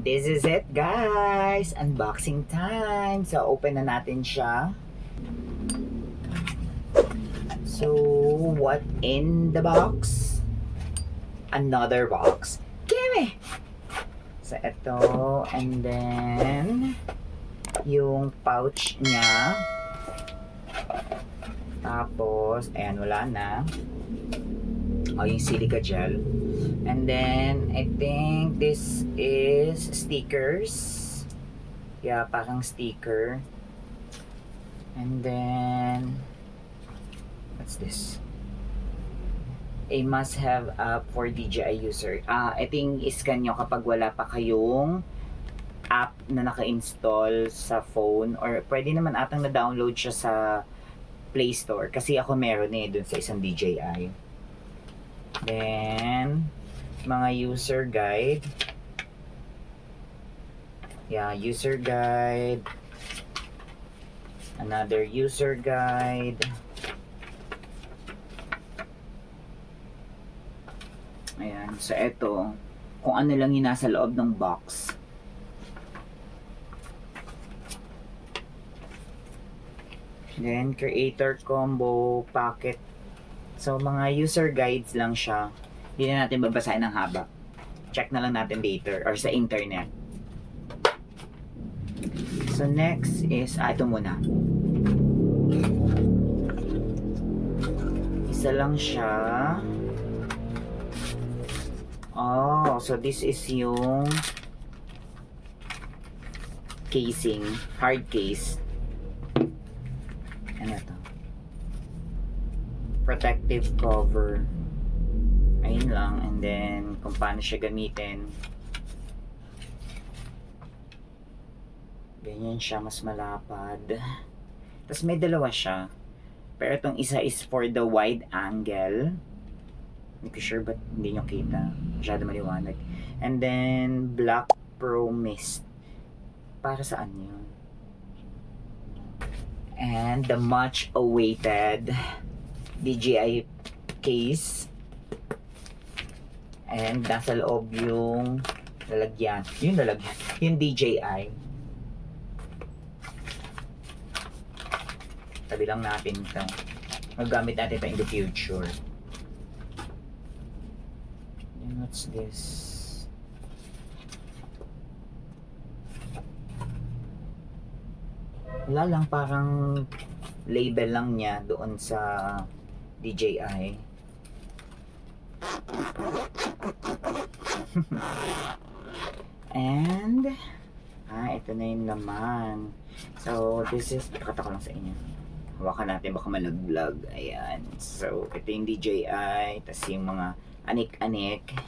And this is it, guys! Unboxing time! So, open na natin siya. So, what in the box? Another box. Gimme! So, ito. And then, yung pouch niya. Tapos, ayan, wala na. O, yung silica gel. And then, I think this is stickers. Yeah, parang sticker. And then, what's this? A must-have app for DJI user. Ito yung iscan nyo kapag wala pa kayong app na naka-install sa phone. Or pwede naman atang na-download siya sa Play Store. Kasi ako meron dun sa isang DJI. Then, mga user guide. Yeah, user guide. Another user guide. Ayan, so eto, kung ano lang yung nasa loob ng box. Then, creator combo packet. So, mga user guides lang siya. Hindi na natin babasahin ng haba. Check na lang natin later or sa internet. So, next is, ito muna. Isa lang siya. Oh, so this is yung casing, hard case. Ano to? Protective cover. Ayun lang. And then, kung paano siya gamitin. Ganyan siya, mas malapad. Tapos may dalawa siya. Pero itong isa is for the wide angle. Hindi ko sure but hindi nyo kita. Masyado maliwanag. And then, Black Pro Mist. Para saan yun? And the much awaited DJI case. And nasa loob yung lalagyan. Yung lalagyan. Yung DJI. Tabi lang natin ito. Magamit natin ito in the future. And what's this? Wala lang, parang label lang niya doon sa DJI. And ito na yung laman. So this is, pakita ko lang sa inyo. Hawakan natin, baka malaglag. Ayan. So ito yung DJI, tas yung mga anik-anik.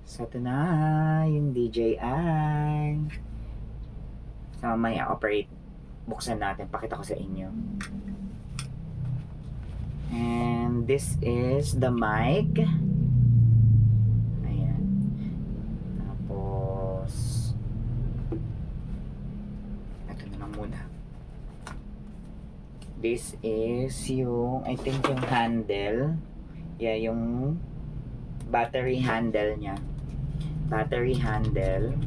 So ito na yung DJI. So may operate, buksan natin, pakita ko sa inyo. And this is the mic. Ayan. Tapos ito na lang muna. This is yung, I think yung handle. Yeah, yung battery handle niya. Battery handle.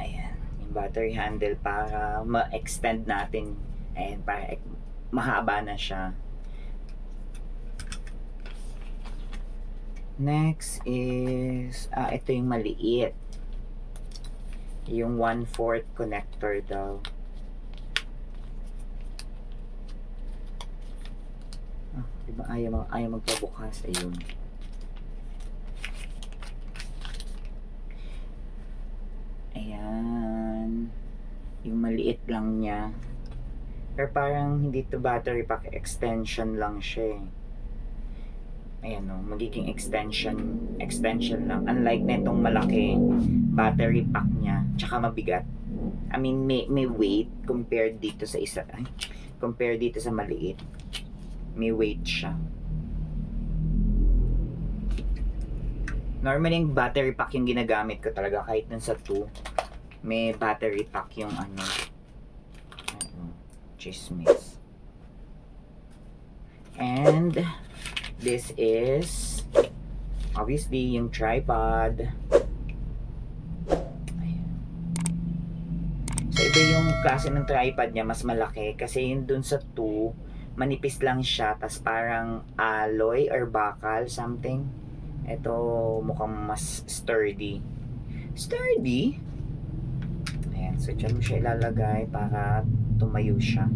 Ayan, yung battery handle para ma-extend natin. Ayan, para mahaba na siya. Next is, ito yung maliit. Yung 1/4 connector daw. Diba ayaw magpabukas? Ayun. Ayan. Yung maliit lang niya. Pero parang hindi to battery pack, extension lang siya eh. Ayan o, magiging extension lang. Unlike netong malaki battery pack niya, tsaka mabigat. I mean, may weight compared dito sa isa. Compared dito sa maliit. May weight siya. Normally yung battery pack yung ginagamit ko talaga kahit dun sa 2. May battery pack yung ano. Chismis. And this is obviously yung tripod. Ayan. So iba yung klase ng tripod niya, mas malaki kasi yung dun sa 2 manipis lang siya, tas parang alloy or bakal something. Ito mukhang mas sturdy. Sturdy? Ayan, so dyan mo siya ilalagay para tumayo siya.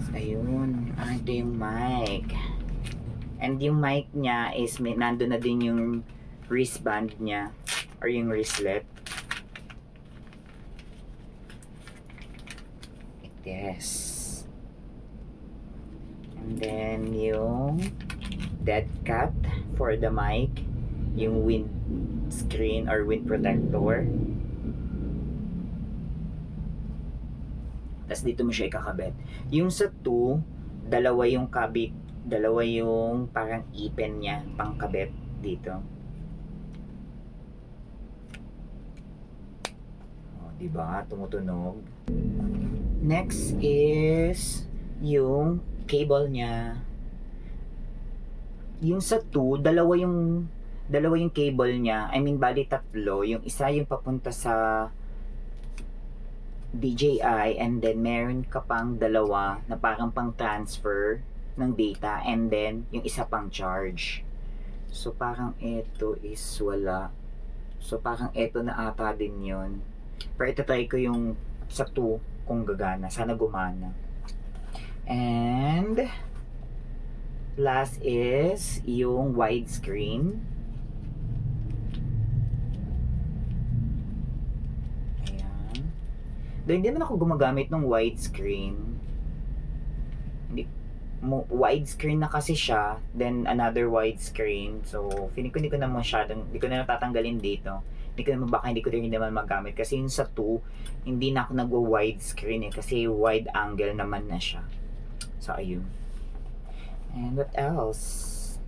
Ayun, ito yung mic. And yung mic niya is nandun na din yung wristband niya or yung wristlet. Yes. And then yung dead cat for the mic, yung wind screen or wind protector. Tapos dito mo siya ikakabit. Yung sa 2, dalawa yung kabit, dalawa yung parang ipin niya, pangkabit dito. O, diba? Tumutunog. Next is yung cable niya. Yung sa 2, dalawa yung cable niya. I mean, bali 3. Yung isa yung papunta sa DJI, and then meron ka pang 2 na parang pang transfer ng data, and then yung isa pang charge. So parang ito is wala. So parang ito na ata din yun. Pero ito try ko yung sa 2 kung gagana. Sana gumana. And last is yung widescreen. Hindi naman ako gumagamit ng widescreen. Widescreen na kasi siya, then another widescreen. So, feeling ko hindi ko na masyadong, hindi ko na natatanggalin dito. Hindi ko rin naman magamit. Kasi yung sa 2, hindi na ako nagwa-widescreen kasi wide angle naman na siya. So, ayun. And what else?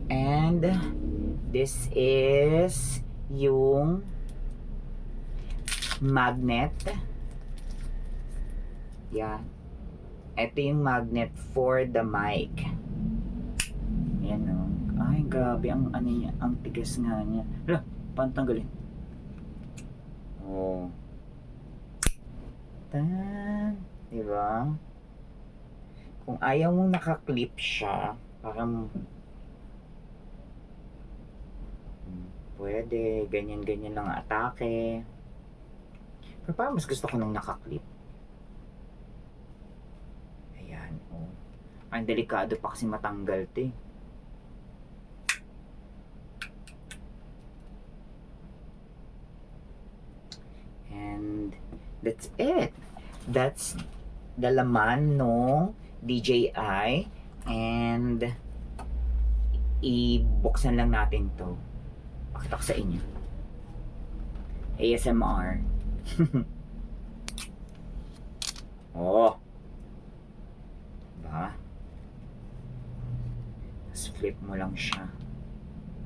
And this is yung magnet. Yan. Ito yung magnet for the mic. Yan o. Ay, grabe. Ang ano niya. Ang tigas nga niya. Hala, paano tanggalin? Oh. Tan. Diba? Kung ayaw mong nakaklip siya, parang pwede. Ganyan-ganyan lang atake. Pero parang mas gusto ko nung nakaklip. Ayan, oh. Ang delikado pa kasi matanggal ito eh. And that's it. That's the laman no DJI. And ibuksan lang natin to. Pakita ko sa inyo. ASMR. Oh. Diba? Tapos flip mo lang siya.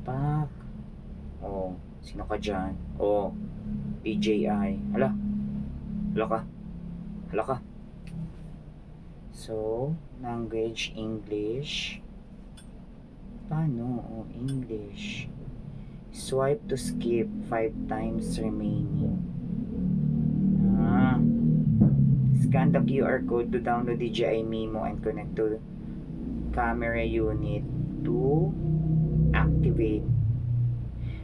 Pak. Oh. Sino ka dyan? Oh. DJI. Hala. Hala ka. Hala ka. So, language, English. Paano? Oh, English. Swipe to skip 5 times remaining. Scan the QR code to download DJI Mimo and connect to camera unit to activate.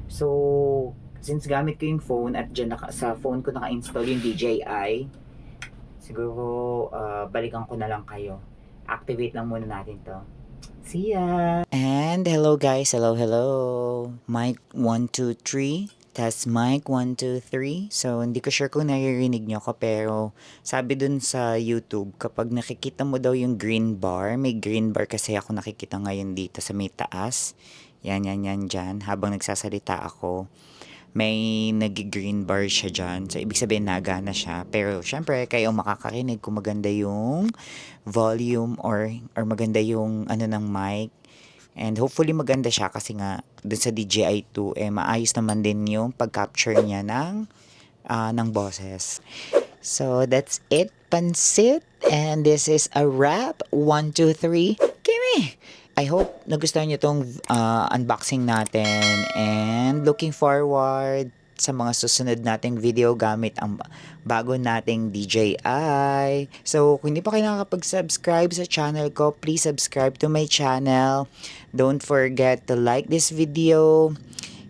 So, since gamit ko yung phone at dyan sa phone ko naka-install yung DJI, siguro balikan ko na lang kayo. Activate lang muna natin to. See ya! And hello guys, hello. Mic 1, 2, 3. Test mic 1, 2, 3. So hindi ko sure kung naririnig nyo ko, pero sabi dun sa YouTube, kapag nakikita mo daw yung green bar, may green bar kasi ako nakikita ngayon dito sa may taas. Yan dyan. Habang nagsasalita ako, may nag-green bar siya dyan. So, ibig sabihin nagana siya. Pero, syempre, kayo makakarinig kung maganda yung volume or maganda yung ano ng mic. And hopefully maganda siya kasi nga dun sa DJI 2 maayos naman din yung pag-capture niya ng boses. So that's it, Pansit. And this is a wrap. 1, 2, 3, gimme! I hope nagustuhan niyo tong unboxing natin and looking forward sa mga susunod nating video gamit ang bago nating DJI. So, kung hindi pa kayo nakakapag-subscribe sa channel ko, please subscribe to my channel. Don't forget to like this video,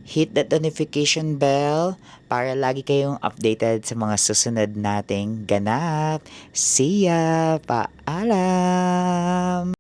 hit that notification bell para lagi kayong updated sa mga susunod nating ganap. See ya! Paalam!